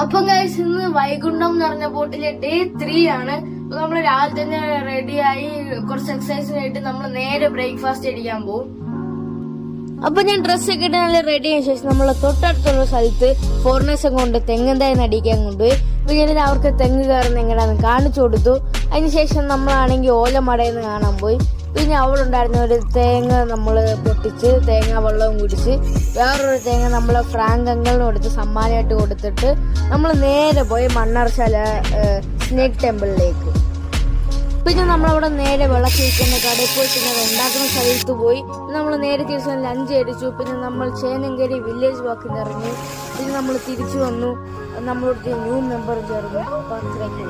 അപ്പൊ ഗൈസ്, ഇന്ന് വൈകുണ്ഠം എന്ന് പറഞ്ഞ ബോട്ടിലെ ഡേ 3 ആണ്. അപ്പൊ നമ്മള് രാവിലെ തന്നെ റെഡിയായി കുറച്ച് എക്സസൈസിനായിട്ട് നമ്മൾ നേരെ ബ്രേക്ക്ഫാസ്റ്റ് അടിക്കാൻ പോകും. അപ്പൊ ഞാൻ ഡ്രസ്സൊക്കെ ഇട്ട് നല്ല റെഡി ആയ ശേഷം നമ്മളെ തൊട്ടടുത്തുള്ള സ്ഥലത്ത് ഫോറിനേഴ്സ് കൊണ്ട് തെങ്ങുംതായി നടിക്കാൻ കൊണ്ടുപോയി. പിന്നീട് അവർക്ക് തെങ്ങ് കയറുന്ന എങ്ങനെയാണെന്ന് കാണിച്ചു കൊടുത്തു. അതിനുശേഷം നമ്മളാണെങ്കിൽ ഓലമടയെന്ന് കാണാൻ പോയി. പിന്നെ അവിടെ ഉണ്ടായിരുന്ന ഒരു തേങ്ങ നമ്മൾ പൊട്ടിച്ച് തേങ്ങ വെള്ളവും കുടിച്ച് വേറൊരു തേങ്ങ നമ്മൾ ഫ്രാങ്ക് അങ്കിളിന് കൊടുത്ത് സമ്മാനമായിട്ട് കൊടുത്തിട്ട് നമ്മൾ നേരെ പോയി മണ്ണാർശാല സ്നേക്ക് ടെമ്പിളിലേക്ക്. പിന്നെ നമ്മളവിടെ നേരെ വിളക്ക് വയ്ക്കുന്ന കടയിൽ പോയി പിന്നെ അത് ഉണ്ടാക്കുന്ന സ്ഥലത്ത് പോയി നമ്മൾ നേരെ തിരിച്ച് ലഞ്ച് അടിച്ചു. പിന്നെ നമ്മൾ ചേനങ്കരി വില്ലേജ് വാക്കിന് ഇറങ്ങി. പിന്നെ നമ്മൾ തിരിച്ചു വന്നു. നമ്മളോട് ന്യൂ മെമ്പർ ചേർന്നു. അപ്പോൾ അത്രയ്ക്ക്